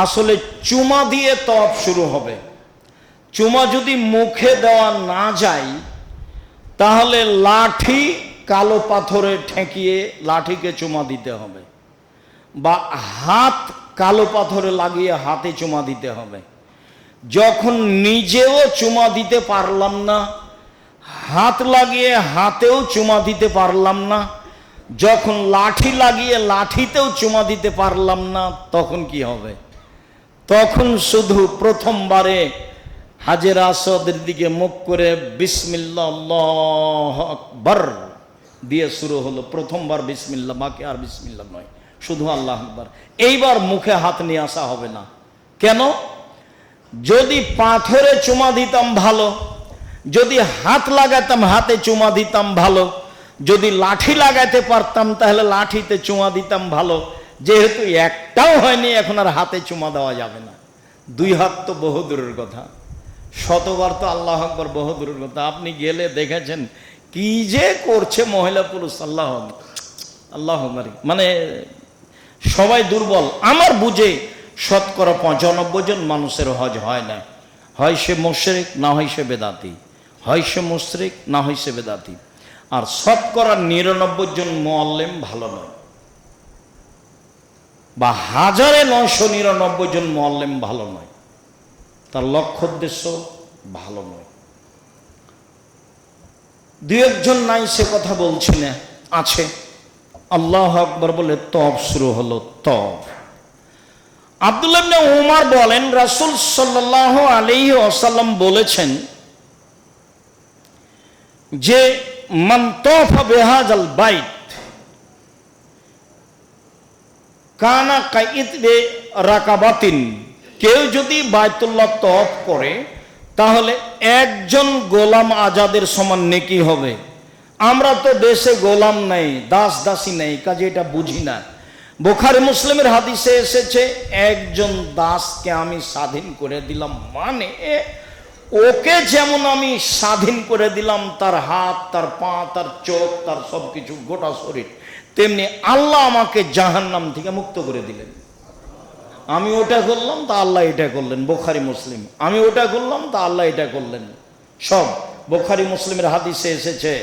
আসলে চুমা দিয়ে তওয়াফ শুরু হবে। চুমা যদি মুখে দেওয়া না যায় তাহলে লাঠি কালো পাথরে ঠেকিয়ে লাঠিকে চুমা দিতে হবে, বা হাত কালো পাথরে লাগিয়ে হাতে চুমা দিতে হবে। যখন নিজেও চুমা দিতে পারলাম না, হাত লাগিয়ে হাতেও চুমা দিতে পারলাম না, যখন লাঠি লাগিয়ে লাঠিতেও চুমা দিতে পারলাম না, তখন কি হবে? তখন শুধু প্রথমবারে হাজের আসওয়াদের দিকে মুখ করে বিসমিল্লাহ আল্লাহু আকবার দিয়ে শুরু হলো। প্রথমবার বিসমিল্লাহ, বাকি আর বিসমিল্লাহ নয়, শুধু আল্লাহু আকবার। এইবার মুখে হাত নিয়ে আসা হবে না। কেন? যদি পাথরে চুমা দিতাম ভালো, যদি হাত লাগাতাম হাতে চুমা দিতাম ভালো, যদি লাঠি লাগাতে পারতাম তাহলে লাঠিতে চুমা দিতাম ভালো। যেহেতু একটাও হয়নি, এখন আর হাতে চুমা দেওয়া যাবে না। দুই হাত তো বহু দূরের কথা, শতবার তো আল্লাহু আকবার বহু দূরের কথা। আপনি গেলে দেখেছেন কি যে করছে মহিলা পুরুষ, আল্লাহ আল্লাহ, মানে সবাই দুর্বল। আমার বুঝে শতকরা 95 জন মানুষের হজ হয় না। হয় সে মুশরিক, না হয় সে বেদাতি। হয় সে মুশরিক, না হয় সে বেদাতি। আর শতকরা 99 জন মুআল্লিম ভালো নয়, বা 1999 জন মুআল্লিম ভালো নয়, তার লক্ষ্য উদ্দেশ্য ভালো নয়। দুই একজন নাই সে কথা বলছি না, আছে। আল্লাহু আকবার বলে তওয়াফ শুরু হলো। তওয়াফ আব্দুল্লাহ ইবনে উমর বলেন, রাসূল সাল্লাল্লাহু আলাইহি ওয়াসাল্লাম বলেছেন যে মান তাওফা বিহাযাল বাইত কানা কাইতবে রাকাবাতিন। কেউ যদি বাইতুল্লাহ তওয়াফ করে তাহলে একজন গোলাম আজাদের সমান নেকি হবে। আমরা তো দেশে গোলাম নাই, দাস দাসী নেই, কাজে এটা বুঝি না। বুখারী মুসলিমের হাদিসে এসেছে একজন দাসকে আমি স্বাধীন করে দিলাম, মানে ওকে যেমন আমি স্বাধীন করে দিলাম, তার হাত, তার পা, তার চোখ, তার সবকিছু, গোটা শরীর, তেমনি আল্লাহ আমাকে জাহান্নাম থেকে মুক্ত করে দিলেন। আমি ওটা করলাম তা আল্লাহ এটা করলেন, বুখারী মুসলিম। আমি ওটা করলাম তা আল্লাহ এটা করলেন। সব বুখারী মুসলিমের হাদিসে এসেছে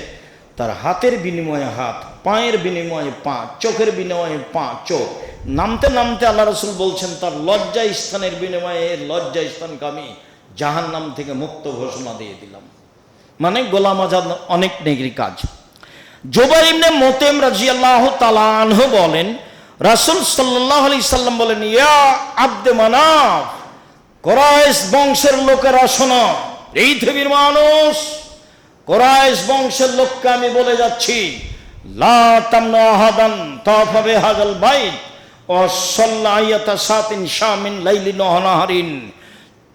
তার হাতের বিনিময়ে হাত, পায়ের বিনিময়ে পা, চোখের বিনিময়ে পা, চোখ। নামতে নামতে আল্লাহ রাসূল বলছেন তার লজ্জা স্থানের বিনিময়ে লজ্জা স্থানকে আমি জাহান্নাম থেকে মুক্ত ঘোষণা দিয়ে দিলাম। মানে গোলাম আজাদ অনেক নেকির কাজ। জুবাইর ইবনে মুতঈম রাদিয়াল্লাহু তাআলা আনহু বলেন, রাসূল সাল্লাল্লাহু আলাইহি সাল্লাম বলেন, ইয়া আব্দে মানাফ, কুরাইশ বংশের লোকেরা শোনো, এই পৃথিবীর মানুষ, কুরাইশ বংশের লোককে আমি বলে যাচ্ছি, লা তামনু আহাদান তাওফা বিহাযাল বাইত ওয়া সাল্লা আয়াতা সাতিন শামিন লাইলিন ওয়া নাহারিন।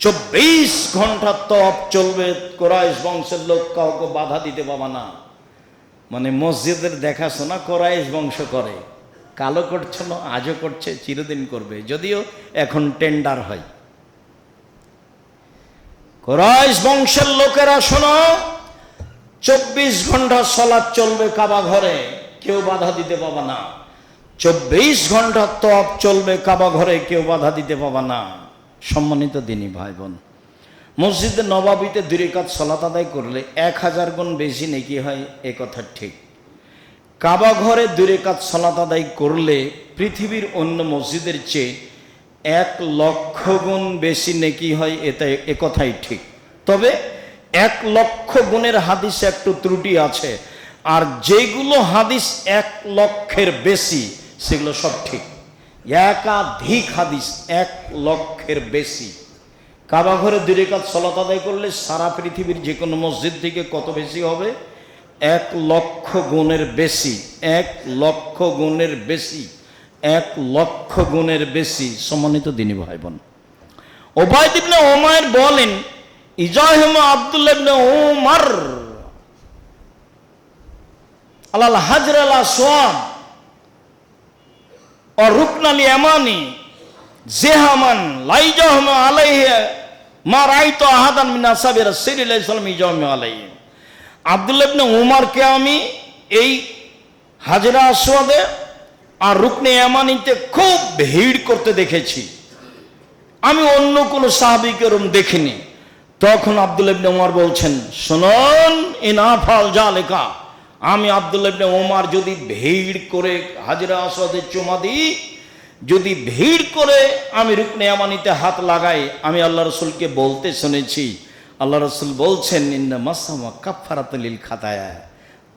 24 ঘন্টা তওয়াফ চলবে, কুরাইশ বংশের লোক কাউকে বাধা দিতে পাবে না। মানে মসজিদের দেখাশোনা কুরাইশ বংশ করে, কালো করছে না, আজও করছে, চিরদিন করবে, যদিও এখন টেন্ডার হয়। কুরাইশ বংশের লোকেরা শোনো, 24 ঘন্টা সালাত চলবে কাবা ঘরে, কেউ বাধা দিতে পাবে না। 24 ঘন্টা তওয়াফ চলবে কাবা ঘরে, কেউ বাধা দিতে পাবে না। সম্মানিত দিনী ভাই বোন, মসজিদে নববীতে 2 রাকাত সালাত আদায় করলে 1000 গুণ বেশি নেকি হয়, এ কথা ঠিক। কাবা ঘরে 2 রাকাত সালাত আদায় করলে পৃথিবীর অন্য মসজিদের চেয়ে 1 লক্ষ গুণ বেশি নেকি হয়, এ কথাই ঠিক। তবে 1 লক্ষ গুণের হাদিসে একটু ত্রুটি আছে, আর যেগুলো হাদিস 1 লক্ষের বেশি সেগুলো সব ঠিক। একাধিক হাদিস 1 লক্ষের বেশি। কাবা ঘরে 2 রাকাত সালাত আদায় করলে সারা পৃথিবীর যে কোনো মসজিদ থেকে কত বেশি হবে? 1 লক্ষ গুণের বেশি। 1 লক্ষ গুণের বেশি। 1 লক্ষ গুণের বেশি। সম্মানিত দিনী ভাই বোন, উবাইদ ইবনে উমাইর বলেন, ইজাহিম আব্দুল্লাহ ইবনে উমর আলাল হাজরাল আসওয়াদ ও রুকনাল ইয়ামানি জিহামান লাইজাহম আলাইহি মা রাইতু আহাদান মিন আসহাবি রাসূলিল্লাহি সাল্লাল্লাহু আলাইহি ওয়াসাল্লাম ইজাহিম আলাইহি। আব্দুল্লাহ ইবনে উমরকে আমি এই হাজরা আসওয়াদে আর রুকনে ইয়ামানিতে খুব ভিড় করতে দেখেছি। আমি অন্য কোন সাহাবীকে এরকম দেখিনি। তখন আব্দুল্লাহ ইবনে ওমর বলছেন, শুনুন, ইনাফাল জালেকা, আমি আব্দুল্লাহ ইবনে ওমর যদি ভিড় করে হাজরে আসওয়াদে চুমা দিই, যদি ভিড় করে আমি রুকনে ইয়ামানিতে হাত লাগাই, আমি আল্লাহ রাসূলকে বলতে শুনেছি, আল্লাহ রাসূল বলছেন, ইন্না মাসামা কাফফারাতুল লিল খাতায়া,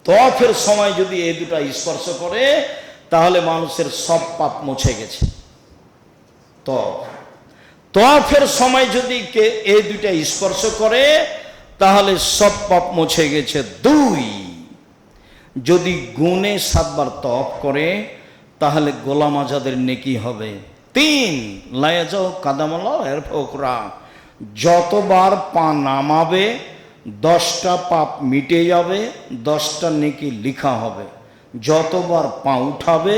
তওয়াফের সময় যদি এই দুটো স্পর্শ করে তাহলে মানুষের সব পাপ মুছে গেছে। তওয়াফের সময় যদি কে এই দুইটা স্পর্শ করে তাহলে সব পাপ মুছে গেছে। 2, যদি গুণে 7 বার তওয়াফ করে তাহলে গোলাম আজাদের নেকি হবে। 3, লায়াজাও কাদামাল্লাহ এর ফকরা, যতবার পা নামাবে 10টা পাপ মিটে যাবে, 10টা নেকি লিখা হবে। যতবার পা উঠাবে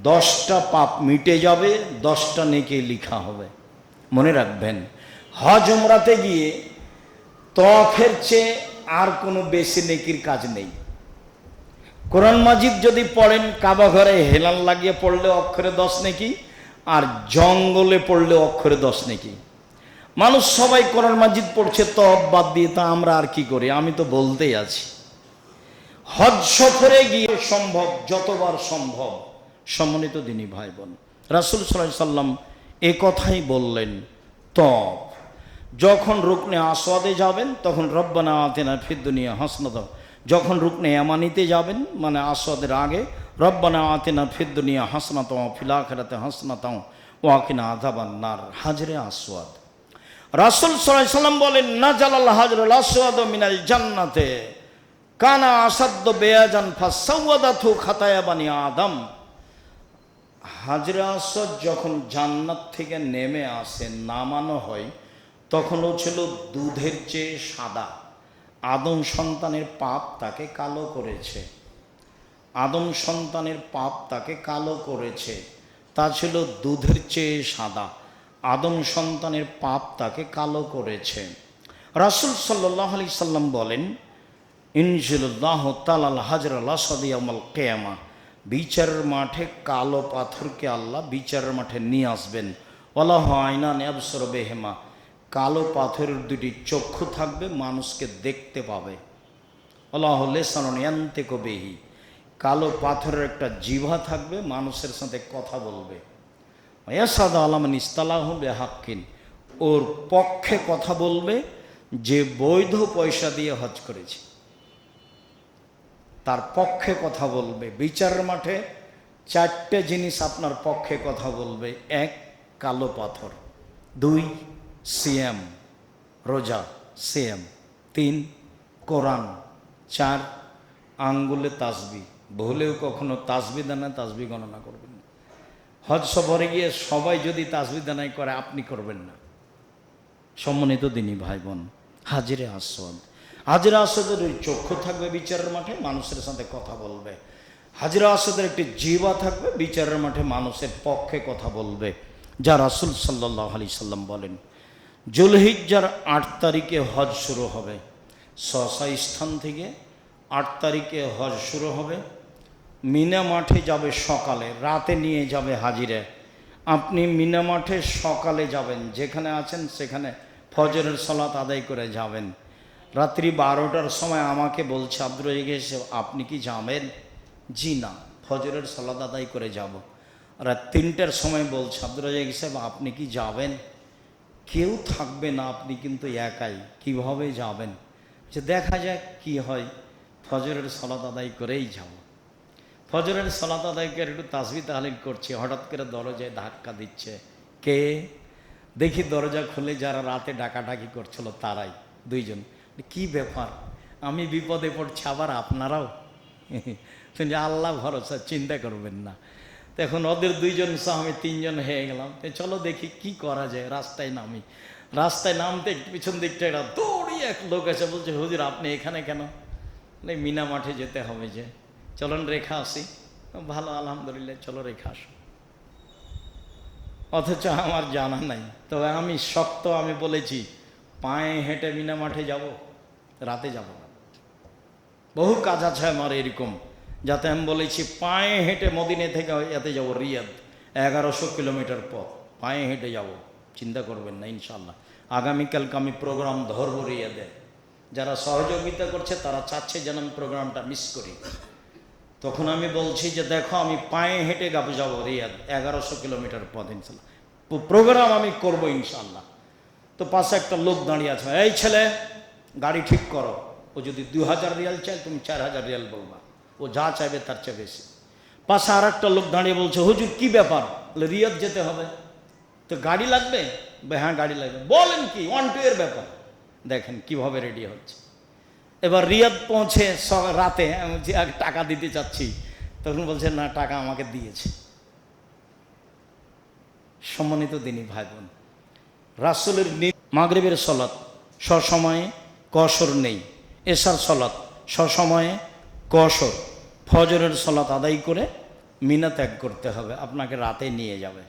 10টা পাপ মিটে যাবে, 10টা নেকি লিখা হবে। মনে রাখবেন, হজ উমরাতে গিয়ে তওয়াফের চেয়ে আর কোনো বেশি নেকির কাজ নেই। কোরআন মাজিদ যদি পড়েন, কাবা ঘরে হেলাল লাগিয়ে পড়লে অক্ষরে 10 নেকি, আর জঙ্গলে পড়লে অক্ষরে 10 নেকি। মানুষ সবাই কোরআন মাজিদ পড়ছে তওয়াফ বাদ দিয়ে, তা আমরা আর কি করি? আমি তো বলতেই আছি, হজ সফরে গিয়ে সম্ভব, যতবার সম্ভব। সম্মানিত দিনী ভাই বোন, রাসূল সাল্লাল্লাহু আলাইহি সাল্লাম এ কথাই বললেন। তওয়াফ যখন রুকনে আসওয়াদে যাবেন তখন রব্বানা আতিনা ফিদ দুনিয়া হাসানাতাও, যখন রুকনে ইয়ামানিতে যাবেন মানে আসওয়াদের আগে, রব্বানা আতিনা ফিদ দুনিয়া হাসানাতাও ওয়া ফিল আখিরাতি হাসানাতাও ওয়া কিনা আযাবান নার। হাজরে আসওয়াদ, রাসূল সাল্লাল্লাহু আলাইহি সাল্লাম বলেন, নাজালাল হাজরুল আসওয়াদ মিনাল জান্নাতে কানা আসাদ্দ বেয়াজান ফাসাওয়াদাতু খাতায়া বানি আদম। হাজরে আসওয়াদ যখন জান্নাত থেকে নেমে আসে, নামানো হয়, তখন ও ছিল দুধের চেয়ে সাদা। আদম সন্তানের পাপ তাকে কালো করেছে, আদম সন্তানের পাপ তাকে কালো করেছে। তা ছিল দুধের চেয়ে সাদা, আদম সন্তানের পাপ তাকে কালো করেছে। রাসূল সাল্লাল্লাহু আলাইহি সাল্লাম বলেন, ইনজিলুল্লাহু তাআলাল হাজরাল আসওয়াদ ইয়াউমাল কিয়ামা, বিচারের মাঠে কালো পাথরকে আল্লাহ বিচারের মাঠে নিয়ে আসবেন। ওয়ালাহু আইনান ইয়াবসুরু বিহিমা, কালো পাথরের 2টি চক্ষু থাকবে, মানুষকে দেখতে পাবে। ওয়ালাহু লিসানুন ইয়ানতিকু বিহি, কালো পাথরের একটা জিহ্বা থাকবে, মানুষের সাথে কথা বলবে। ইয়াসাদু আলা মান ইসতালাহু বিহাক্কিন, ওর পক্ষে কথা বলবে যে বৈধ পয়সা দিয়ে হজ করেছে, তার পক্ষে কথা বলবে। বিচারের মাঠে 4টে জিনিস আপনার পক্ষে কথা বলবে। 1, কালো পাথর। 2, সিয়াম, রোজা, সিয়াম। 3, কোরআন। 4, আঙ্গুলে তাসবি, ভুলেও কখনো তাসবি দানা তাসবি গণনা করবেন না। হজ সফরে গিয়ে সবাই যদি তাসবি দানাই করে, আপনি করবেন না। সম্মানিত দিনী ভাই বোন, হাজরে আসওয়াদ, হাজরে আসওয়াদের ওই চক্ষু থাকবে, বিচারের মাঠে মানুষের সাথে কথা বলবে। হাজরে আসওয়াদের একটি জিহ্বা থাকবে, বিচারের মাঠে মানুষের পক্ষে কথা বলবে। যা রাসূল সাল্লাল্লাহু আলাইহি সাল্লাম বলেন, জুলহিজ্জার 8 তারিখে হজ শুরু হবে। সসা স্থান থেকে 8 তারিখে হজ শুরু হবে। মিনা মাঠে যাবে সকালে, রাতে নিয়ে যাবে হাজিরে। আপনি মিনা মাঠে সকালে যাবেন, যেখানে আছেন সেখানে ফজরের সালাত আদায় করে যাবেন। রাত্রি 12টার সময় আমাকে বলছে, আব্দুর রাজ্জাক সাহেব আপনি কি যাবেন? জি না, ফজরের সালাত আদায় করে যাব। রাত 3টার সময় বলছে, আব্দুর রাজ্জাক সাহেব আপনি কি যাবেন? কেউ থাকবে না, আপনি কিন্তু একাই, কিভাবে যাবেন? যে দেখা যাক কি হয়, ফজরের সালাত আদায় করেই যাব। ফজরের সালাত আদায় করে একটু তাসবিহ তাহলিল করছি, হঠাৎ করে দরজায় ধাক্কা দিচ্ছে। কে? দেখি দরজা খুলে যারা রাতে ডাকাডাকি করছিল তারাই, 2 জন। কি ব্যাপার? আমি বিপদে পড়ছি, আবার আপনারাও? আল্লাহ ভরসা, চিন্তা করবেন না। এখন ওদের 2 জন সহ আমি 3 জন হয়ে গেলাম। চলো দেখি কি করা যায়। রাস্তায় নামি, রাস্তায় নামতে পিছন দিকটা একটা দৌড়িয়ে এক লোক এসে বলছে, হুজুর আপনি এখানে কেন? মিনা মাঠে যেতে হবে, যে চলুন রেখা আসি। ভালো, আলহামদুলিল্লাহ, চলো রেখা আসো। অথচ আমার জানা নাই। তবে আমি শক্ত, আমি বলেছি পায়ে হেঁটে মিনা মাঠে যাব, রাতে যাব না। বহু কাজ আছে আমার এরকম, যাতে আমি বলেছি পায়ে হেঁটে মদিনা থেকে এতে যাব রিয়াদ, 1100 কিলোমিটার পথ পায়ে হেঁটে যাব, চিন্তা করবেন না ইনশাল্লাহ। আগামীকালকে আমি প্রোগ্রাম ধরবো রিয়াদে। যারা সহযোগিতা করছে তারা চাচ্ছে যেন আমি প্রোগ্রামটা মিস করি। তখন আমি বলছি যে দেখো আমি পায়ে হেঁটে যাবো রিয়াদ, 1100 কিলোমিটার পথ ইনশাল্লাহ, প্রোগ্রাম আমি করবো ইনশাল্লাহ। তো পাশে একটা লোক দাঁড়িয়ে আছে, এই ছেলে গাড়ি ঠিক করো, ও যদি 2000 রিয়াল চাই তুমি 4000 রিয়াল বলবা, ও যা চাইবে তার চেয়ে বেশি। পাশে আর একটা লোক দাঁড়িয়ে বলছে, হুজুর কি ব্যাপার? বলে রিয়াদ যেতে হবে, তো গাড়ি লাগবে? হ্যাঁ গাড়ি লাগবে। বলেন কি? 1-2 এর ব্যাপার। দেখেন কিভাবে রেডি হচ্ছে। এবার রিয়াদ পৌঁছে রাতে আমি টাকা দিতে চাচ্ছি, তখন বলছে না টাকা আমাকে দিয়েছে। সম্মানিত দিনী ভাই বোন, রাসূলের মাগরিবের সলাত সসময়ে কসর নেই, এশার সলাত সসময়ে কসর, ফজরের সলাত আদায় করে মিনা ত্যাগ করতে হবে, আপনাকে রাতে নিয়ে যাবে।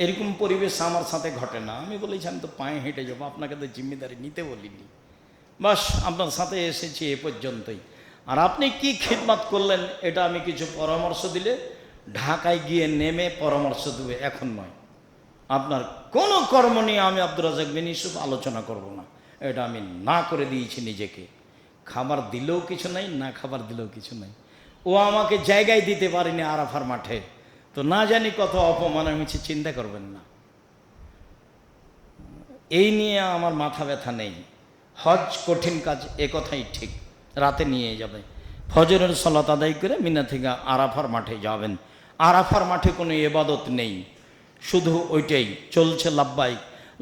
এরকম পরিবেশ আমার সাথে ঘটে না। আমি বলেছি আমি তো পায়ে হেঁটে যাবো, আপনাকে তো জিম্মেদারি নিতে বলিনি, বাস আপনার সাথে এসেছি এ পর্যন্তই। আর আপনি কি খিদমত করলেন এটা আমি কিছু পরামর্শ দিলে ঢাকায় গিয়ে নেমে পরামর্শ দেবে, এখন নয়। আপনার কোনো কর্ম নিয়ে আমি আব্দুর রাজ্জাক বিন ইউসুফ আলোচনা করব না, এটা আমি না করে দিয়েছি নিজেকে। খাবার দিলেও কিছু নাই, না খাবার দিলেও কিছু নাই। ও আমাকে জায়গায় দিতে পারেনি আরাফার মাঠে, তো না জানি কত অপমান হয়েছে, চিন্তা করবেন না। এই নিয়ে আমার মাথা ব্যথা নেই। হজ কঠিন কাজ, এ কথাই ঠিক, রাতে নিয়ে যাবে। ফজরের সালাত আদায় করে মিনা থেকে আরাফার মাঠে যাবেন। আরাফার মাঠে কোনো ইবাদত নেই, শুধু ওইটাই চলছে লাব্বাইক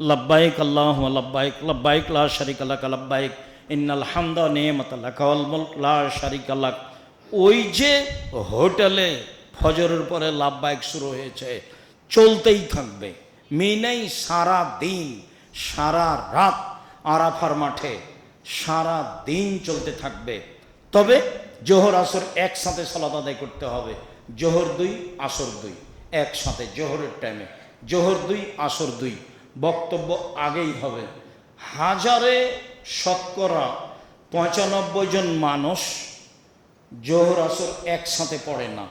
লাব্বাইক আল্লাহুম্মা লাব্বাইক লাব্বাইক লা শারিকা লাক লাব্বাইক ইন্নাল হামদা ওয়া নি'মাতা লাক ওয়াল মুলক লা শারিকা লাক। ওই যে হোটেলে ফজরের পরে লাব্বাইক শুরু হয়েছে, চলতেই থাকবে। মিনাই সারা দিন সারা রাত, আরাফার মাঠে সারা দিন চলতে থাকবে। তবে জোহর আসর একসাথে সালাত আদায় করতে হবে। জোহর 2 আসর 2 একসাথে, জোহরের টাইমে জোহর 2 আসর 2, বক্তব্য আগেই হবে। হাজারে শতকরা 95 জন মানুষ জোহর আসর একসাথে পড়ে না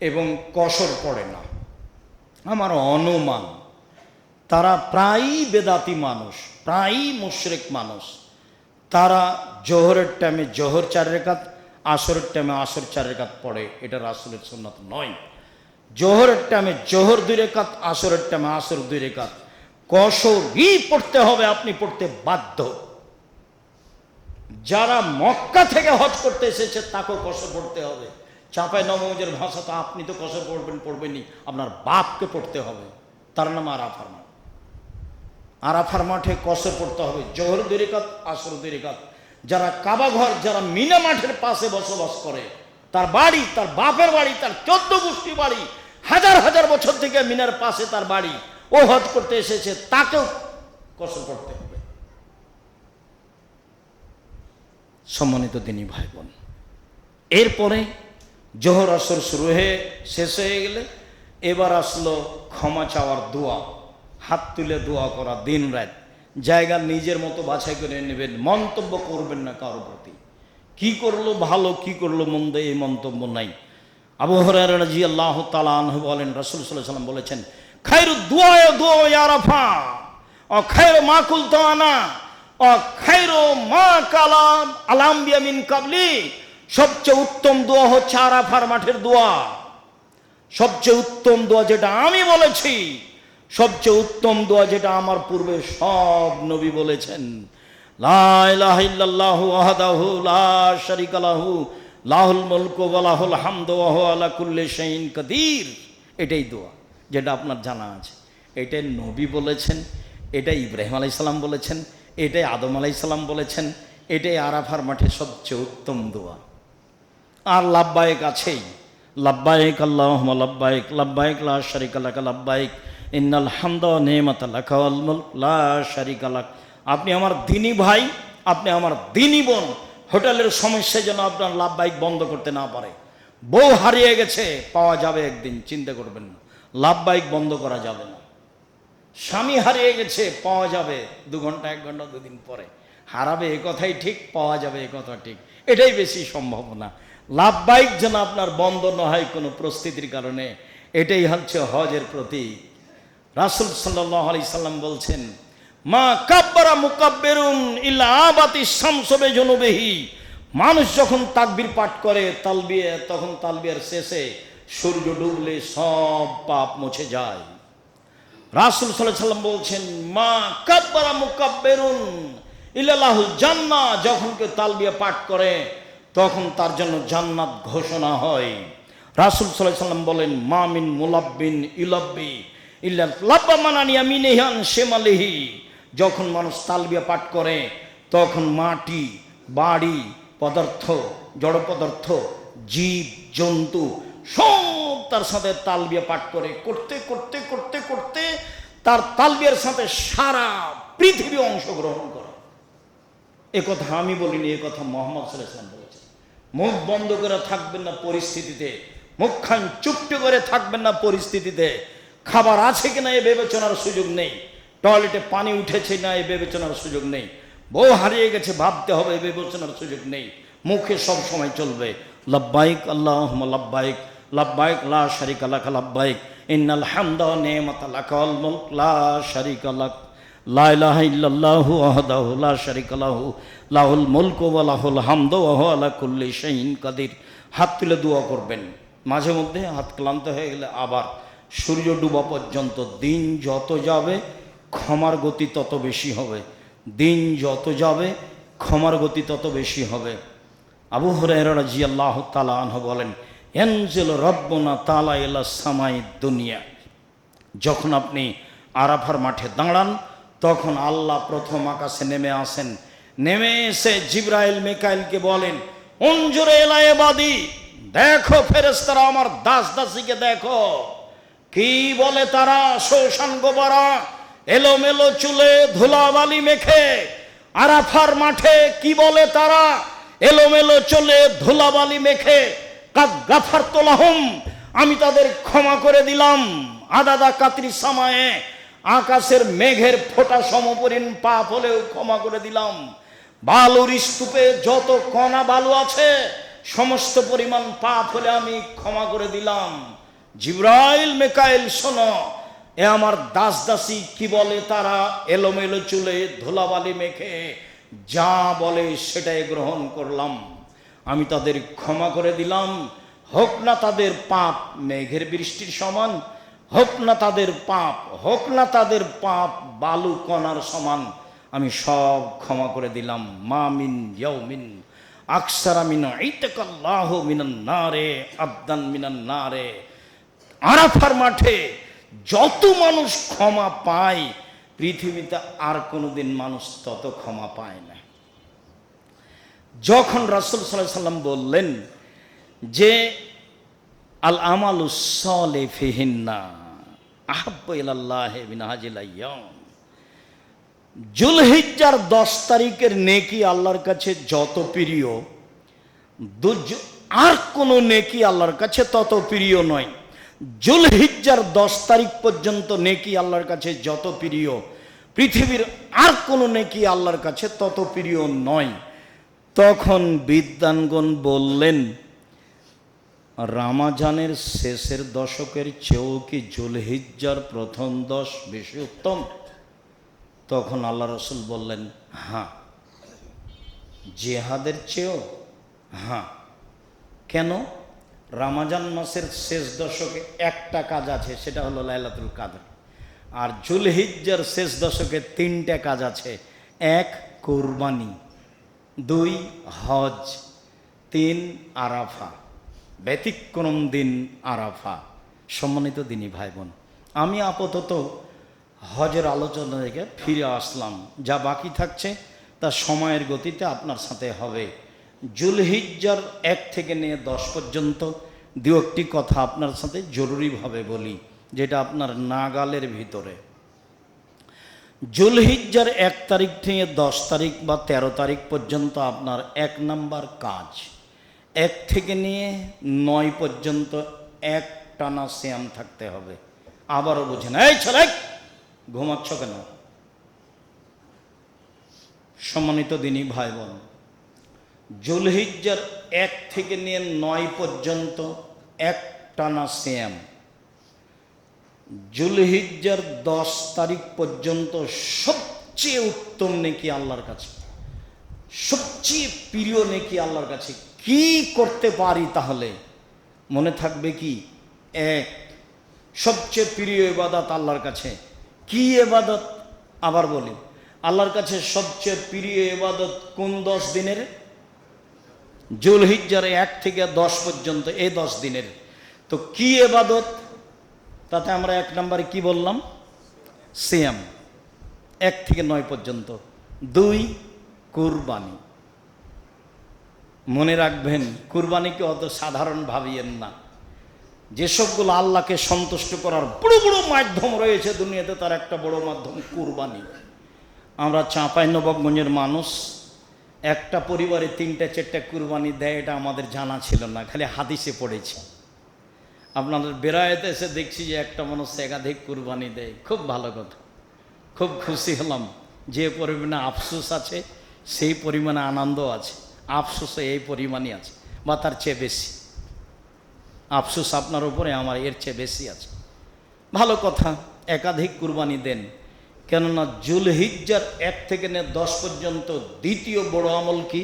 এবং কসর পড়ে না। আমার অনুমান তারা প্রায়ই বেদাতি মানুষ, প্রায়ই মুশরিক মানুষ। তারা জোহরের টাইমে জোহর 4 রাকাত, আসরের টাইমে আসর 4 রাকাত পড়ে, এটা রাসূলের সুন্নাত নয়। জোহরের টাইমে জোহর 2 রাকাত, আসরের টাইমে আসর 2 রাকাত, কসরই পড়তে হবে, আপনি পড়তে বাধ্য। যারা মক্কা থেকে হজ করতে এসেছে তাকেও কসর পড়তে হবে। চাঁপাই নবগঞ্জের ভাষা তো আপনি তো কসর পড়বেনই, আপনার বাপকে পড়তে হবে, তার নাম আরাফার মাঠ। আরাফার মাঠে কসর পড়তে হবে, জোহর 2 রাকাত, আসর 2 রাকাত। যারা কাবা ঘর, যারা মিনা মাঠের পাশে বসবাস করে, তার বাড়ি, তার বাপের বাড়ি, তার 14 গোষ্ঠী বাড়ি, হাজার হাজার বছর থেকে মিনার পাশে তার বাড়ি, ও হজ করতে এসেছে, তাকেও কসর পড়তে হবে। সম্মানিত দিনী ভাই বোন, এরপরে জোহর আসর শুরু হয়ে শেষ হয়ে গেলে এবার আসলো ক্ষমা চাওয়ার দোয়া, হাত তুলে দোয়া করা দিন রাত। জায়গা নিজের মতো বাছাই করে নেবেন, মন্তব্য করবেন না কারোর প্রতি। কি করলো ভালো, কি করলো মন্দ, এই মন্তব্য নাই। আবু হুরায়রা রাদিয়াল্লাহু তাআলা আনহু বলেন, রাসূল সাল্লাল্লাহু আলাইহি ওয়াসাল্লাম বলেছেন, খায়রুদ দুআ দুআ ইয়া আরাফা ও খায়রু মা কুলতু আনা ও খায়রু মা কালাম আলাম বিয়ামিন কাবলি। সবচেয়ে উত্তম দোয়া হচ্ছে আরাফার মাঠের দোয়া। সবচেয়ে উত্তম দোয়া যেটা আমি বলেছি, সবচেয়ে উত্তম দোয়া যেটা আমার পূর্বে সব নবী বলেছেন, লা ইলাহা ইল্লাল্লাহু ওয়াহদাহু লা শারীকা লাহু লাহুল মুলকু ওয়া লাহুল হামদু ওয়া হুয়া আলা কুল্লি শাইইন কাদির। এটাই দোয়া যেটা আপনার জানা আছে। এটাই নবী বলেছেন, এটাই ইব্রাহিম আলাইহিস সালাম বলেছেন, এটাই আদম আলাইহিস সালাম বলেছেন, এটাই আরাফার মাঠে সবচেয়ে উত্তম দোয়া। আর লাব্বাইক আছেই, লাব্বাইক আল্লাহুম্মা লাব্বাইক লাব্বাইক লা শারীকা লাক লাব্বাইক ইন্নাল হামদা ওয়া নি'মাতা লাক ওয়াল মুলক লা শারীকা লাক। আপনি আমার দিনী ভাই, আপনি আমার দিনী বোন, হোটেলের সমস্যা যেন আপনার লাভবাহিক বন্ধ করতে না পারে। বউ হারিয়ে গেছে, পাওয়া যাবে একদিন, চিন্তা করবেন না, লাভবাহিক বন্ধ করা যাবে না। স্বামী হারিয়ে গেছে, পাওয়া যাবে 2 ঘন্টা 1 ঘন্টা 2 দিন পরে। হারাবে এ কথাই ঠিক, পাওয়া যাবে এ কথা ঠিক, এটাই বেশি সম্ভাবনা। লাভবাহিক যেন আপনার বন্ধ না হয় কোনো পরিস্থিতির কারণে, এটাই হচ্ছে হজের প্রতীক। রাসূল সাল্লাল্লাহু আলাইহি সাল্লাম বলছেন, মা কাব্বারা মুকাব্বিরুন ইল্লা আবাতি শামসু বিজুনুবিহি। মানুষ যখন তাকবীর পাঠ করে তালবিয়া, তখন তালবিয়ার শেষে সূর্য ডুবলে সব পাপ মুছে যায়। রাসূল সাল্লাল্লাহু আলাইহি সাল্লাম বলছেন, মা কাব্বারা মুকাব্বিরুন ইল্লা লাহুল জান্নাহ। যখন কেউ তালবিয়া পাঠ করে তখন তার জন্য জান্নাত ঘোষণা হয়। রাসূল সাল্লাল্লাহু আলাইহি সাল্লাম বলেন, মা মিন মুলাব্বিন ইলাব্বি ইল্লা লাব্বা মানানি আমিনিহান শিমালিহি। যখন মানুষ তালবিয়া পাঠ করে তখন মাটি, বাড়ি, পদার্থ, জড় পদার্থ, জীব জন্তু সব তার সাথে তালবিয়া পাঠ করে। করতে করতে করতে করতে তার তালবিয়ার সাথে সারা পৃথিবী অংশগ্রহণ করে। এ কথা আমি বলিনি, এ কথা মুহাম্মদ সাল্লাল্লাহু আলাইহি ওয়াসাল্লাম বলেছেন। মুখ বন্ধ করে থাকবেন না পরিস্থিতিতে, মুখখান চুপটি করে থাকবেন না পরিস্থিতিতে। খাবার আছে কিনা এ বিবেচনার সুযোগ নেই, টয়লেটে পানি উঠেছে না এ বিবেচনার সুযোগ নেই, বউ হারিয়ে গেছে ভাবতে হবে এ বিবেচনার সুযোগ নেই। মুখে সব সময় চলবে লাব্বাইক আল্লাহুম্মা লাব্বাইক, লাব্বাইক লা শারিকা লাক লাব্বাইক, ইন্নাল হামদা ওয়া নি'মাতা লাকা ওয়াল মুলক লা শারিকা লাক, লা ইলাহা ইল্লাল্লাহু ওয়াহদাহু লা শারিকা লাহু, লাহুল মুলকু ওয়া লাহুল হামদু ওয়া হুয়া আলা কুল্লি শাইইন কাদির। হাত তুলে দোয়া করবেন। মাঝে মধ্যে হাত ক্লান্ত হয়ে গেলে আবার সূর্য ডুবা পর্যন্ত। দিন যত যাবে ক্ষমার গতি তত বেশি হবে, দিন যত যাবে ক্ষমার গতি তত বেশি হবে। আবু হুরায়রা রাদিয়াল্লাহু তাআলা আনহু বলেন, ইয়ানজিলু রাব্বুনা তাআলা ইলা সামাইদ দুনিয়া। যখন আপনি আরাফার মাঠে দাঁড়ান তখন আল্লাহ প্রথম আকাশে নেমে আসেন। নেমে এসে জিবরাইল মিকাইলকে বলেন, উনজুরে ইলা ইবাদি, দেখো ফেরেশতারা আমার দাস দাসীকে দেখো। কি বলে তারা? শোষণ গোবরা, এলোমেলো চুলে ধুলাবালি মেখে আরাফার মাঠে কি বলে তারা? এলোমেলো চুলে ধুলাবালি মেখে, কাদ গাফারতু লাহুম, আমি তাদের ক্ষমা করে দিলাম। আদাদা কাতরি সামায়ে, আকাশের মেঘের ফোঁটা সমপরিণ পাপ হলেও ক্ষমা করে দিলাম। বালুর স্তূপে যত কণা বালু আছে সমস্ত পরিমাণ পাপ হলে আমি ক্ষমা করে দিলাম। জিবরাইল মিকাইল শোনো, এ আমার দাস দাসী কি বলে তারা? এলোমেলো চুলে ধুলাবালি মেখে যা বলে সেটাই গ্রহণ করলাম, আমি তাদের ক্ষমা করে দিলাম। হোক না তাদের পাপ মেঘের বৃষ্টির সমান, হোক না তাদের পাপ, হোক না তাদের পাপ বালু কণার সমান, আমি সব ক্ষমা করে দিলাম। মা মিন ইয়াউমিন আকসারা মিন ইতাকাল্লাহু মিনান নারে আবদান মিনান নারে। আরাফার মাঠে যত মানুষ ক্ষমা পায় পৃথিবীতে আর কোনোদিন মানুষ তত ক্ষমা পায় না। যখন রাসূল সাল্লাল্লাহু আলাইহি সাল্লাম বললেন যে আল আমালুস সালিহু ফিহিন্না আহাব্বু ইলাল্লাহি মিন হাজিল আইয়াম, যুলহিজ্জার 10 তারিখের নেকি আল্লাহর কাছে যত প্রিয়, আর কোনো নেকি আল্লাহর কাছে তত প্রিয় নয়। যুলহিজ্জার 10 তারিখ পর্যন্ত নেকি আল্লাহর কাছে যত প্রিয়, পৃথিবীর আর কোনো নেকি আল্লাহর কাছে তত প্রিয় নয়। তখন বিদ্বানগণ বললেন, রামাজানের শেষের দশকের চেয়েও কি যুলহিজ্জার প্রথম 10 বেশি উত্তম? তখন আল্লাহ রসুল বললেন, হ্যাঁ। জিহাদের চেয়েও? হ্যাঁ। কেন? রামাজান মাসের শেষ দশকে একটা কাজ আছে, সেটা হলো লাইলাতুল কাদর। আর যুলহিজ্জার শেষ দশকে 3টা কাজ আছে। 1 কুরবানি, 2 হজ, 3 আরাফা। ব্যতিক্রম দিন আরাফা। সম্মানিত দিনী ভাই বোন, আমি আপাতত হজের আলোচনা থেকে ফিরে আসলাম। যা বাকি থাকছে তা সময়ের গতিতে আপনার সাথে হবে। যুলহিজ্জার 1 থেকে নিয়ে 10 পর্যন্ত 2-একটি কথা আপনার সাথে জরুরিভাবে বলি, যেটা আপনার নাগালের ভিতরে। যুলহিজ্জার 1 তারিখ থেকে 10 তারিখ বা 13 তারিখ পর্যন্ত আপনার 1 নাম্বার কাজ, 1 থেকে নিয়ে 9 পর্যন্ত এক টানা সিয়াম থাকতে হবে। আবারও বুঝেন, এই ছেলে ঘুমাচ্ছ কেন? সম্মানিত দিনী ভাই বোন, যুলহিজ্জার 1 থেকে নিয়ে 9 পর্যন্ত এক টানা সিয়াম। জুলহিজ্জার 10 তারিখ পর্যন্ত সবচেয়ে উত্তম নেকি আল্লাহর কাছে, সবচেয়ে প্রিয় নেকি আল্লাহর কাছে। কি করতে পারি তাহলে? মনে থাকবে কি? এক, সবচেয়ে প্রিয় ইবাদত আল্লাহর কাছে কি ইবাদত? আবার বলি, আল্লাহর কাছে সবচেয়ে প্রিয় ইবাদত কোন 10 দিনের? জুলহিজ্জার 1 থেকে 10 পর্যন্ত, এই 10 দিনের। তো কি ইবাদত? তাতে আমরা 1 নম্বরে কি বললাম? সিয়াম, 1 থেকে 9 পর্যন্ত। 2, কুরবানি। মনে রাখবেন, কুরবানিকে অত সাধারণ ভাবিয়েন না। যেসবগুলো আল্লাহকে সন্তুষ্ট করার বড় বড় মাধ্যম রয়েছে দুনিয়াতে, তার একটা বড় মাধ্যম কুরবানি। আমরা চাঁপাইনবাবগঞ্জের মানুষ, একটা পরিবারে 3-4টা কুরবানি দেয়, এটা আমাদের জানা ছিল না, খালি হাদিসে পড়েছি। আপনাদের বেড়াইতে এসে দেখছি যে একটা মানুষ একাধিক কুরবানি দেয়, খুব ভালো কথা, খুব খুশি হলাম। যে পরিমাণে আফসোস আছে সেই পরিমাণে আনন্দ আছে। আফসোসে এই পরিমাণই আছে বা তার চেয়ে বেশি। আফসোস আপনার উপরে, আমার এর চেয়ে বেশি আছে। ভালো কথা, একাধিক কুরবানি দেন, কেননা জুলহিজ্জার 1 থেকে 10 পর্যন্ত দ্বিতীয় বড় আমল কি?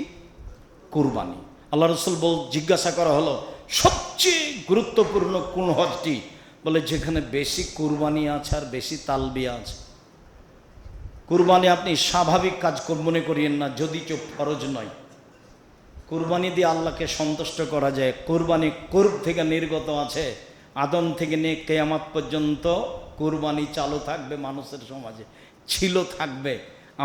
কুরবানি। আল্লাহ রসুল জিজ্ঞাসা করা হলো সবচেয়ে গুরুত্বপূর্ণ কোন হজটি? বলে যেখানে বেশি কুরবানি আছে আর বেশি তালবিয়া আছে। কুরবানি আপনি স্বাভাবিক কাজ মনে করিয়েন না, যদি কেউ ফরজ নয়। কুরবানি দিয়ে আল্লাহকে সন্তুষ্ট করা যায়। কুরবানি কুরব থেকে নির্গত আছে, আদম থেকে নিয়ে কিয়ামত পর্যন্ত কুরবানি চালু থাকবে মানুষের সমাজে, ছিল, থাকবে।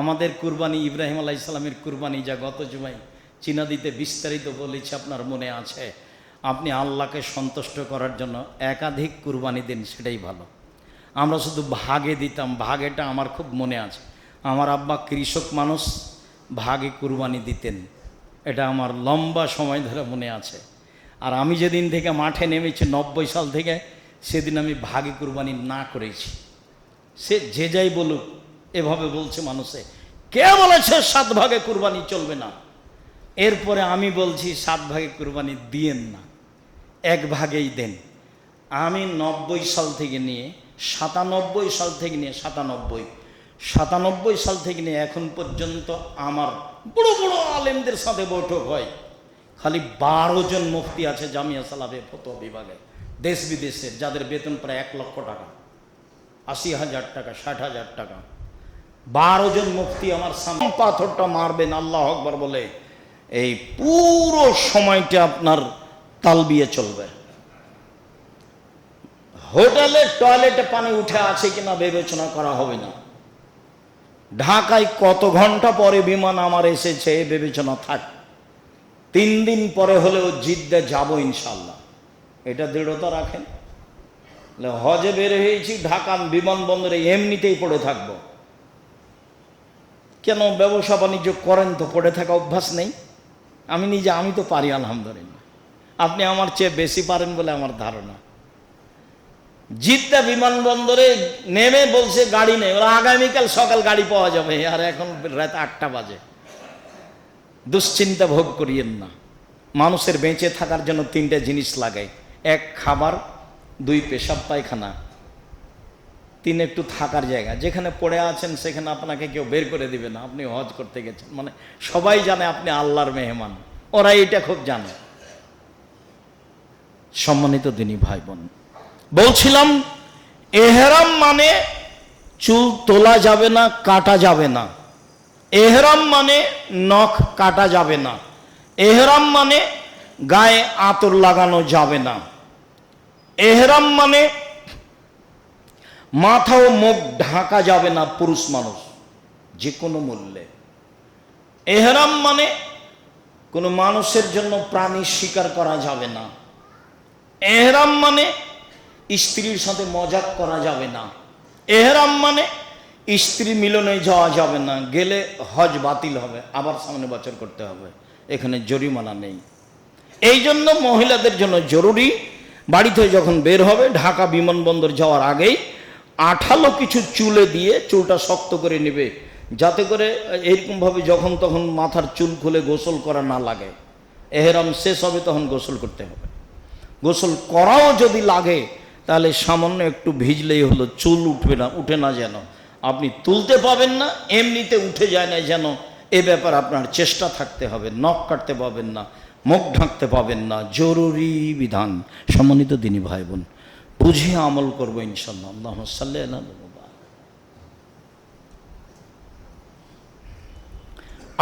আমাদের কুরবানি, ইব্রাহিম আলাইহিস সালামের কুরবানি, যা গত জুমায় চিনাদিতে বিস্তারিত বলেছি, আপনার মনে আছে। আপনি আল্লাহকে সন্তুষ্ট করার জন্য একাধিক কুরবানি দিন, সেটাই ভালো। আমরা শুধু ভাগে দিতাম, ভাগেটা আমার খুব মনে আছে। আমার আব্বা কৃষক মানুষ, ভাগে কুরবানি দিতেন, এটা আমার লম্বা সময় ধরে মনে আছে। আর আমি যেদিন থেকে মাঠে নেমেছি 90 সাল থেকে, সেদিন আমি ভাগে কুরবানি না করেছি। সে যে যাই বলুক, এভাবে বলছে মানুষে, কে বলেছে 7 ভাগে কুরবানি চলবে না? এরপরে আমি বলছি 7 ভাগে কুরবানি দিয়েন না, 1 ভাগেই দেন। আমি 90 সাল থেকে নিয়ে 97 সাল থেকে নিয়ে 97 সাল থেকে নিয়ে এখন পর্যন্ত আমার বড় বড় আলেমদের সাথে বৈঠক হয়। খালি 12 জন মুফতি আছে জামিয়া সালাফে ফতোয়া বিভাগে, দেশ বিদেশের, যাদের বেতন প্রায় 1 লক্ষ টাকা, 80,000 টাকা, 60,000 টাকা। 12 জন মুফতি আমার সামনে পাথরটা মারবেন আল্লাহ আকবার বলে, এই পুরো সময়টা আপনার তালবিয়া চলবে। হোটেলে টয়লেটে পানি উঠে আছে কিনা বিবেচনা করা হবে না। ঢাকায় কত ঘন্টা পরে বিমান আমার এসেছে বিবেচনা থাক। 3 দিন পরে হলেও জিদ্দা যাব ইনশাল্লাহ, এটা দৃঢ়তা রাখেন। হজে বের হয়েছি, ঢাকা বিমানবন্দরে এমনিতেই পড়ে থাকবো কেন? ব্যবসা বাণিজ্য করেন তো, পড়ে থাকা অভ্যাস নেই? আমি তো পারি আলহামদুলিল্লাহ। আপনি আমার চেয়ে বেশি পারেন বলে আমার ধারণা। জিদ্দা বিমানবন্দরে নেমে বলছে গাড়ি নেই, ওরা আগামীকাল সকাল গাড়ি পাওয়া যাবে, আর এখন রাত 8টা বাজে। দুশ্চিন্তা ভোগ করিয়েন না। মানুষের বেঁচে থাকার জন্য 3টে জিনিস লাগে: 1 খাবার, 2 পেশাব পায়খানা, 3 একটু থাকার জায়গা। যেখানে পড়ে আছেন সেখানে আপনাকে কেউ বের করে দিবে না। আপনি হজ করতে গেছেন মানে সবাই জানে আপনি আল্লাহর মেহমান, ওরা এটা খুব জানে। সম্মানিত দিনী ভাই বোন, বলছিলাম এহরাম মানে চুল তোলা যাবে না, কাটা যাবে না। এহরাম মানে নখ কাটা যাবে না। এহরাম মানে গায়ে আতর লাগানো যাবে না। এহরাম মানে মাথা ও মুখ ঢাকা যাবে না পুরুষ মানুষ যে কোনো মূল্যে। এহরাম মানে কোনো মানুষের জন্য প্রাণী শিকার করা যাবে না। এহরাম মানে স্ত্রীর সাথে মজাক করা যাবে না। এহরাম মানে স্ত্রী মিলনে যাওয়া যাবে না, গেলে হজ বাতিল হবে, আবার সামনে বছর করতে হবে, এখানে জরিমানা নেই। এই জন্য মহিলাদের জন্য জরুরি, বাড়িতে যখন বের হবে ঢাকা বিমানবন্দর যাওয়ার আগেই আঠালো কিছু চুলে দিয়ে চুলটা শক্ত করে নেবে, যাতে করে এইরকমভাবে যখন তখন মাথার চুল খুলে গোসল করা না লাগে। এহরাম শেষ হবে তখন গোসল করতে হবে। গোসল করাও যদি লাগে তাহলে সামান্য একটু ভিজলেই হলো, চুল উঠবে না, উঠে না যেন, আপনি তুলতে পাবেন না, এমনিতে উঠে যায় না যেন, এ ব্যাপার আপনার চেষ্টা থাকতে হবে। নখ কাটতে পাবেন না, মুখ ঢাকতে পাবেন না, জরুরি বিধান। সম্মানিত দিনী ভাই বোন, বুঝে আমল করবো ইনশাল্লাহ। আল্লাহুম্মা সাল্লি আলা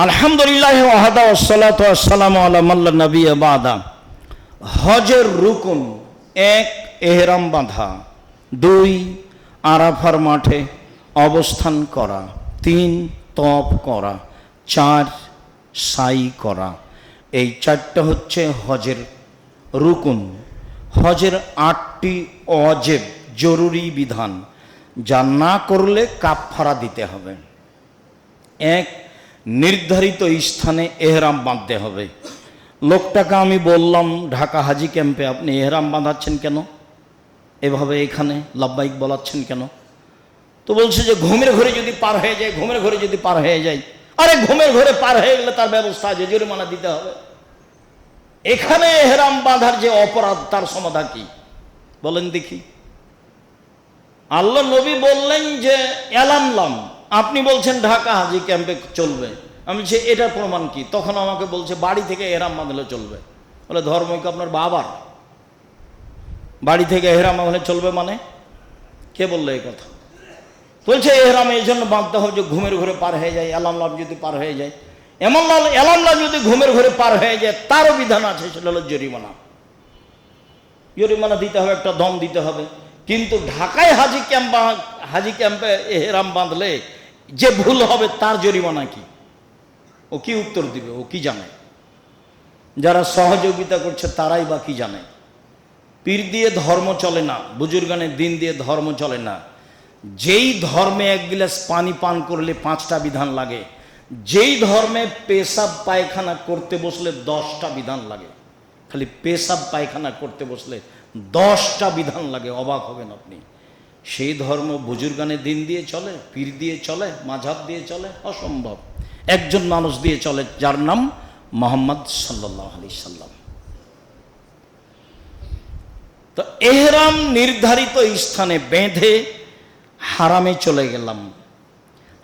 আলহামদুলিল্লাহ ওয়াহদা ওয়াসসালাতু ওয়াসসালামু আলা মান লা নাবিয়্যা বাদা। হজের রুকুন: 1 এহরাম বাঁধা, 2 আরাফার মাঠে অবস্থান করা, 3 তওয়াফ করা, 4 সাই করা। এই 4টা হচ্ছে হজের রুকুন। হজের 8টি ওয়াজিব, জরুরি বিধান, যা না করলে কাফফারা দিতে হবে। 1 নির্ধারিত স্থানে এহরাম বাঁধতে হবে। লোকটাকে আমি বললাম ঢাকা হাজি ক্যাম্পে আপনি এহরাম বাঁধাচ্ছেন কেন, এভাবে এখানে লাব্বাইক বলাচ্ছেন কেন? তো বলছে যে ঘুমের ঘরে যদি পার হয়ে যায়, ঘুমের ঘরে যদি পার হয়ে যায়। আরে ঘুমের ঘরে পার হয়ে গেলে তার ব্যবস্থা আছে, জরিমানা দিতে হবে। এখানে এহরাম বাঁধার যে অপরাধ, তার সমাধান কি বলেন দেখি? আল্লাহ নবী বললেন যে এলামলাম, আপনি বলছেন ঢাকা হাজি ক্যাম্পে চলবে। আমি বলছি এটার প্রমাণ কি? তখন আমাকে বলছে বাড়ি থেকে এহরাম বাঁধলে চলবে। বলে ধর্ম কি আপনার বাবার? বাড়ি থেকে এহরাম বাঁধলে চলবে মানে? কে বললো এই কথা? বলছে এহরাম এই জন্য বাঁধতে হবে যে ঘুমের ঘরে পার হয়ে যায়, এলামলাম যদি পার হয়ে যায়। এলামলাম যদি ঘুমের ঘরে পার হয়ে যায়, তারও বিধান আছে, সেটা হলো জরিমানা। জরিমানা দিতে হবে, একটা দম দিতে হবে। কিন্তু ঢাকায় হাজি ক্যাম্পে এহরাম বাঁধলে যে ভুল হবে, তার জরিমানা কি? ও কি উত্তর দিবে? ও কি জানে? যারা সহযোগিতা করছে তারাই বা কি জানে? পীর দিয়ে ধর্ম চলে না, বুজুর্গানের দিন দিয়ে ধর্ম চলে না। যেই ধর্মে 1 গিলাস পানি পান করলে 5টা বিধান লাগে, যেই ধর্মে পেশাব পায়খানা করতে বসলে 10টা বিধান লাগে। খালি পেশাব পায়খানা করতে বসলে 10টা বিধান লাগে, অবাক হবেন আপনি। সেই ধর্ম বুজুর্গানের দিন দিয়ে চলে, পীর দিয়ে চলে, মাঝহাব দিয়ে চলে? অসম্ভব। একজন মানুষ দিয়ে চলে, যার নাম মুহাম্মদ সাল্লাল্লাহু আলাইহি সাল্লাম। তো এহরাম নির্ধারিত স্থানে বেঁধে হারামে চলে গেলাম।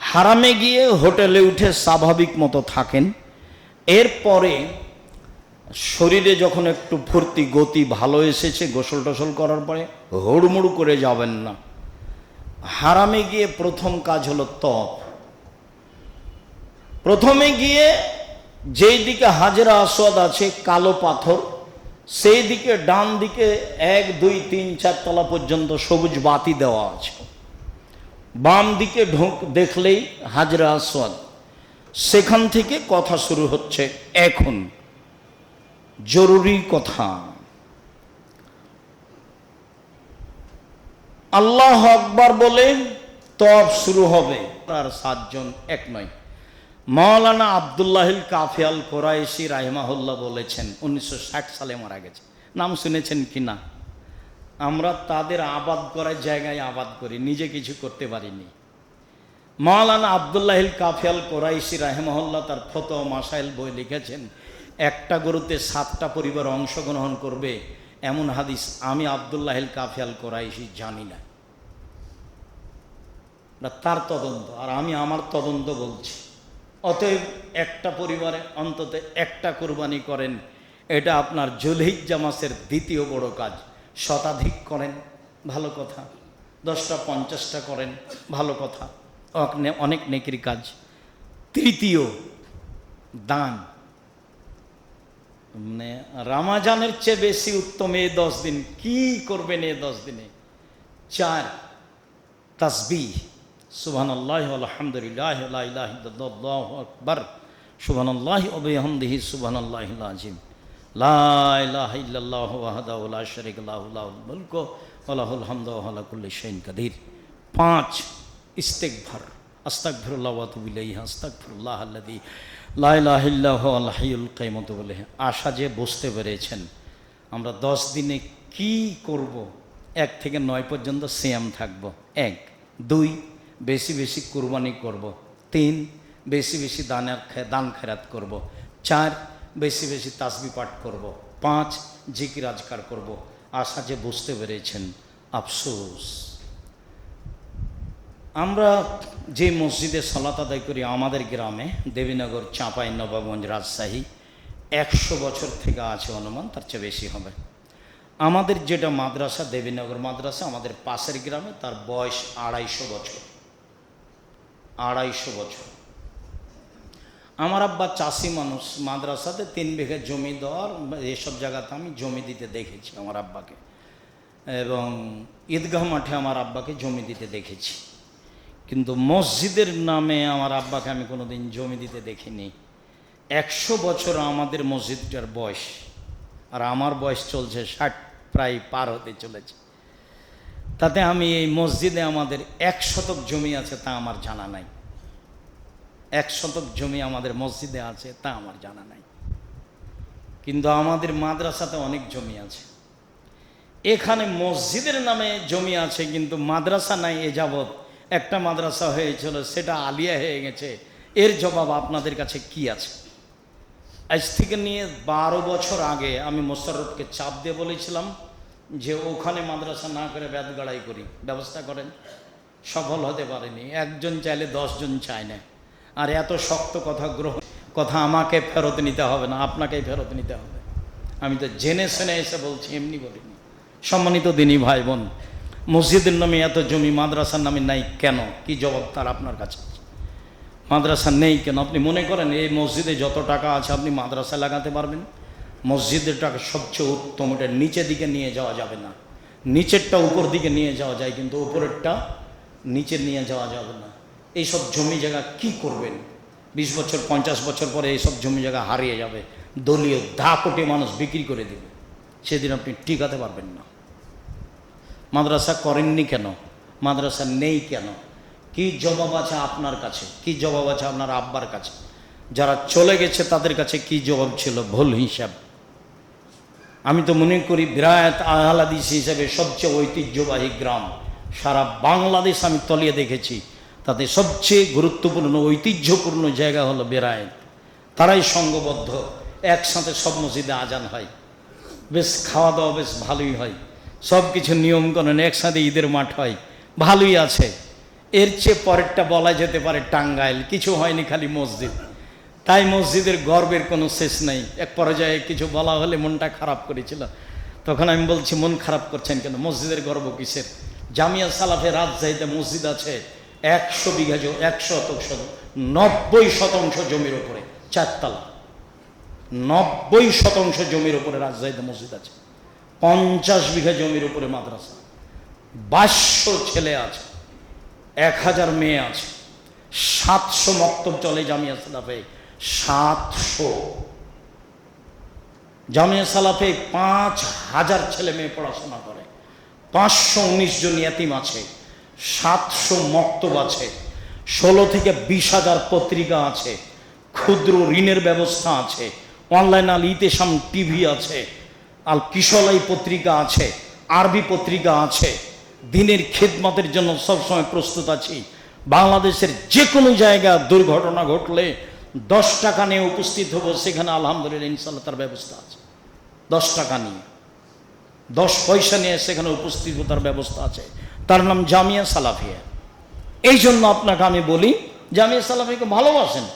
হারামে গিয়ে হোটেলে উঠে স্বাভাবিক মতো থাকেন। এরপরে শরীরে যখন একটু ফুর্তি গতি ভালো এসেছে, গোসল টোসল করার পরে হুড়মুড় করে যাবেন না। হারামে গিয়ে প্রথম কাজ হলো তওয়াফ। প্রথমে গিয়ে যেই দিকে হাজরা আসওয়াদ আছে, কালো পাথর, সেই দিকে ডান দিকে 1 2 3 4 তলা পর্যন্ত সবুজ বাতি দেওয়া আছে। বাম দিকে দেখলেই হাজরা আসওয়াদ। সেখান থেকে কথা শুরু হচ্ছে। এখন জরুরি কথা, আল্লাহু আকবার বলে তওয়াফ শুরু হবে। আর 7 জন এক নয়। মাওলানা আব্দুল্লাহিল কাফি আল কোরাইশি রাহিমাহুল্লাহ বলেছেন, 1960 সালে মারা গেছে। নাম শুনেছেন কি না? আমরা তাদের আবাদ করার জায়গায় আবাদ করি, নিজে কিছু করতে পারিনি। মাওলানা আব্দুল্লাহিল কাফি আল কোরাইশি রাহিমাহুল্লাহ তার ফতোয়া মাসাইল বই লিখেছেন, একটা গরুতে 7টা পরিবার অংশগ্রহণ করবে এমন হাদিস আমি আব্দুল্লাহিল কাফি আল কোরাইশি জানি না। তার তদন্ত, আর আমি আমার তদন্ত বলছি। অতএব একটা পরিবারে অন্তত একটা কুরবানি করেন, এটা আপনার যুলহিজ্জা মাসের 2য় বড় কাজ। শতাধিক করেন, ভালো কথা। 10টা 50টা করেন, ভালো কথা, অনেক নেকির কাজ। 3য় দান, মানে রমজানের চেয়ে বেশি উত্তম এই 10 দিন। কি করবেন এই 10 দিনে? 4 তাসবিহ, সুবহানাল্লাহি আলহামদুলিল্লাহি লা ইলাহা ইল্লাল্লাহু আল্লাহু আকবার, সুবহানাল্লাহি ওয়া বিহামদিহি সুবহানাল্লাহিল আযীম, লা ইলাহা ইল্লাল্লাহু ওয়াহদাহু লা শারীকা লাহু লাহুল মুলকু ওয়া লাহুল হামদু ওয়া আলা কুল্লি শাইইন কাদির। 5 ইস্তিগফার, আস্তাগফিরুল্লাহ ওয়া আতুবু ইলাইহি, আস্তাগফিরুল্লাহ আল্লাযী লা ইলাহা ইল্লা হুয়াল হাইয়ুল কাইয়্যুম ওয়া আতুবু ইলাইহি। আশা যে বুঝতে পেরেছেন আমরা 10 দিনে কি করব। 1 থেকে 9 পর্যন্ত সিয়াম থাকব। 1 2 বেশি বেশি কুরবানি করব। 3 বেশি বেশি দান খেরাত করব। 4 বেশি বেশি তাসবিহ পাঠ করব। 5 জিকির আজকার করব। আশা যে বুঝতে পেরেছেন আফসোস, আমরা যে মসজিদে সালাত আদায় করি আমাদের গ্রামে, দেবীনগর, চাঁপাই নবাবগঞ্জ, রাজশাহী, 100 বছর থেকে আছে অনুমান, তার চেয়ে বেশি হবে। আমাদের যেটা মাদ্রাসা, দেবীনগর মাদ্রাসা, আমাদের পাশের গ্রামে, তার বয়স 250 বছর। 250 বছর। আমার আব্বা চাষি মানুষ, মাদ্রাসাতে 3 বিঘা জমি দেওয়ার, এসব জায়গাতে আমি জমি দিতে দেখেছি আমার আব্বাকে, এবং ঈদগাহ মাঠে আমার আব্বাকে জমি দিতে দেখেছি, কিন্তু মসজিদের নামে আমার আব্বাকে আমি কোনোদিন জমি দিতে দেখিনি। 100 বছর আমাদের মসজিদটার বয়স, আর আমার বয়স চলছে 60, প্রায় পার হতে চলেছে। তাতে আমি এই মসজিদে আমাদের 1 শতক জমি আছে তা আমার জানা নাই। 1 শতক জমি আমাদের মসজিদে আছে তা আমার জানা নাই, কিন্তু আমাদের মাদ্রাসাতে অনেক জমি আছে। এখানে মসজিদের নামে জমি আছে কিন্তু মাদ্রাসা নাই। এ যাবৎ একটা মাদ্রাসা হয়েছিল, সেটা আলিয়া হয়ে গেছে। এর জবাব আপনাদের কাছে কি আছে? আজ থেকে নিয়ে 12 বছর আগে আমি মোশাররফকে চাপ দিয়ে বলেছিলাম যে ওখানে মাদ্রাসা না করে বেদগাড়াই করি, ব্যবস্থা করেন। সফল হতে পারেনি। একজন চাইলে 10 জন চায় না। আর এত শক্ত কথা আমাকে ফেরত নিতে হবে না, আপনাকেই ফেরত নিতে হবে। আমি তো জেনে শুনে এসে বলছি, এমনি বলিনি। সম্মানিত দিনী ভাই বোন, মসজিদের নামে এত জমি মাদ্রাসার নামে নাই কেন? কি জবাব তার আপনার কাছে? মাদ্রাসা নেই কেন? আপনি মনে করেন এই মসজিদে যত টাকা আছে আপনি মাদ্রাসা লাগাতে পারবেন? মসজিদের টাকা সবচেয়ে উত্তম, এটা নিচের দিকে নিয়ে যাওয়া যাবে না। নিচেরটা উপর দিকে নিয়ে যাওয়া যায়, কিন্তু উপরেরটা নিচে নিয়ে যাওয়া যাবে না। এইসব জমি জায়গা কি করবেন? 20 বছর 50 বছর পরে এইসব জমি জায়গা হারিয়ে যাবে, দলীয় কোটি মানুষ বিক্রি করে দেবে, সেদিন আপনি টিকাতে পারবেন না। মাদ্রাসা করেননি কেন? মাদ্রাসা নেই কেন? কি জবাব আছে আপনার কাছে? কি জবাব আছে আপনার আব্বার কাছে? যারা চলে গেছে তাদের কাছে কি জবাব ছিল? ভুল হিসাব। আমি তো মনে করি বিরায়াত আহলে হাদিস হিসেবে সবচেয়ে ঐতিহ্যবাহী গ্রাম সারা বাংলাদেশ আমি তলিয়ে দেখেছি, তাতে সবচেয়ে গুরুত্বপূর্ণ ঐতিহ্যপূর্ণ জায়গা হলো বেরায়েত। তারাই সঙ্গবদ্ধ, একসাথে সব মসজিদে আজান হয়, বেশ খাওয়া দাওয়া বেশ ভালোই হয়, সব কিছু নিয়মকানুন, একসাথে ঈদের মাঠ হয়, ভালোই আছে। এর চেয়ে পরেরটা বলা যেতে পারে টাঙ্গাইল, কিছু হয়নি, খালি মসজিদ। তাই মসজিদের গর্বের কোনো শেষ নেই। এক পর্যায়ে কিছু বলা হলে মনটা খারাপ করেছিল, তখন আমি বলছি মন খারাপ করছেন কেন? মসজিদের গর্ব কিসের? জামিয়া সালাফে রাজশাহীতে মসজিদ আছে 100 বিঘা, 90% জমির উপরে, 4 তলা, 90% জমির উপরে রাজশাহীতে মসজিদ আছে। 50 বিঘা জমির উপরে মাদ্রাসা, 2200 ছেলে আছে, 1000 মেয়ে আছে, 700 মক্তব চলে জামিয়া সালাফে। 700 জামিয়া সালাফে 5000 ছেলে মেয়ে পড়াশোনা করে, 519 জন ইয়াতিম আছে, 700 মক্তব আছে, 16 থেকে 20,000 পত্রিকা আছে, ক্ষুদ্র ঋণের ব্যবস্থা আছে, অনলাইন আল ইতেসাম টিভি আছে, আল কিশলাই পত্রিকা আছে, আরবি পত্রিকা আছে। দিনের খেদমতের জন্য সবসময় প্রস্তুত আছি। বাংলাদেশের যে কোনো জায়গায় দুর্ঘটনা ঘটলে 10 টাকা নিয়ে উপস্থিত হবো, সেখানে আলহামদুলিল্লাহ ইনশাল্লাহ তার ব্যবস্থা আছে। 10 টাকা নিয়ে, 10 পয়সা নিয়ে সেখানে উপস্থিত তার ব্যবস্থা আছে। তার নাম জামিয়া সালাফিয়া। এই জন্য আপনাকে আমি বলি, জামিয়া সালাফিয়াকে ভালোবাসেন,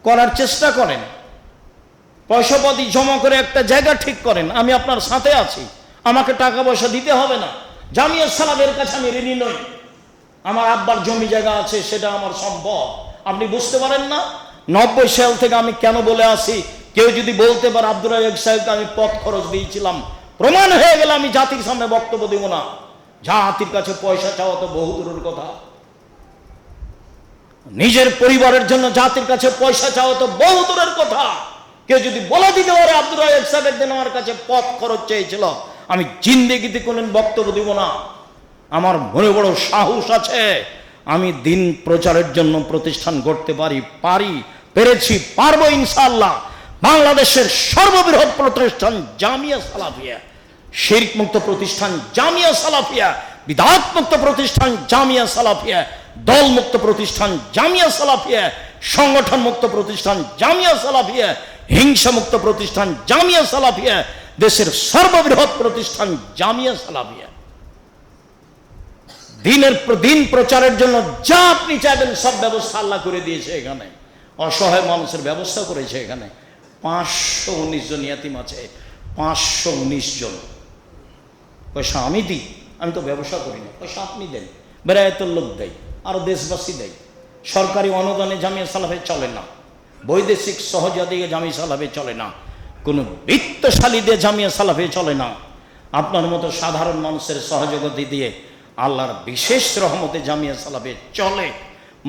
করার চেষ্টা করেন, পয়সাপাতি জমা করে একটা জায়গা ঠিক করেন। আমি আপনার সাথে আছি, আমাকে টাকা পয়সা দিতে হবে না। জামিয়া সালাফের কাছে আমি ঋণী নই। আমার আব্বার জমি জায়গা আছে, সেটা আমার সম্পদ। আপনি বুঝতে পারেন না? 90 সাল থেকে আমি কেন বলে আসি, কেউ যদি বলতে পারে আব্দুর রাজ্জাক সাহেবকে আমি পথ খরচ দিয়েছিলাম, প্রমাণ হয়ে গেলে আমি জাতির সামনে বক্তব্য দেব না। জাতির কাছে পয়সা চাওয়া তো বহু দূরের কথা, নিজের পরিবারের জন্য জাতির কাছে পয়সা চাওয়া তো বহু দূরের কথা। কেউ যদি বলে দিতে পারে আব্দুর রাজ্জাক সাহেব একদিন আমার কাছে পথ খরচ চেয়েছিল, আমি জিন্দেগিতে কোনদিন বক্তব্য দিব না। আমার মনে বড় সাহস আছে, আমি দিন প্রচারের জন্য প্রতিষ্ঠান গড়তে পেরেছি, পারবো ইনশাআল্লাহ। বাংলাদেশের সর্ববৃহৎ প্রতিষ্ঠান জামিয়া সালাফিয়া, শিরক মুক্ত প্রতিষ্ঠান জামিয়া সালাফিয়া, বিদআত মুক্ত প্রতিষ্ঠান জামিয়া সালাফিয়া, দল মুক্ত প্রতিষ্ঠান জামিয়া সালাফিয়া, সংগঠন মুক্ত প্রতিষ্ঠান জামিয়া সালাফিয়া, হিংসা মুক্ত প্রতিষ্ঠান জামিয়া সালাফিয়া, দেশের সর্ববৃহৎ প্রতিষ্ঠান জামিয়া সালাফিয়া। দিনের দিন প্রচারের জন্য যা আপনি চাইবেন সব ব্যবস্থা আল্লাহ করে দিয়েছে। এখানে অসহায় মানুষের ব্যবস্থা করেছে। এখানে 519 জন ইয়াতিম আছে, 519 জন। পয়সা আমি দিই, আমি তো ব্যবসা করি না, পয়সা আপনি দেন, বেড়ায়তের লোক দেয়, আরো দেশবাসী দেয়। সরকারি অনুদানে জামিয়া সালাফে চলে না, বৈদেশিক সহযোগিতা জামিয়া সালাফে চলে না, কোনো বিত্তশালীদের জামিয়া সালাফে চলে না। আপনার মতো সাধারণ মানুষের সহযোগিতা দিয়ে আল্লাহর বিশেষ রহমতে জামিয়া সালাফে চলে।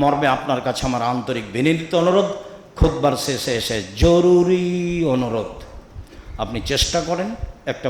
মর্মে আপনার কাছে আমার আন্তরিক বিনীত অনুরোধ, খুতবার শেষে এসে জরুরি অনুরোধ, আপনি চেষ্টা করেন একটা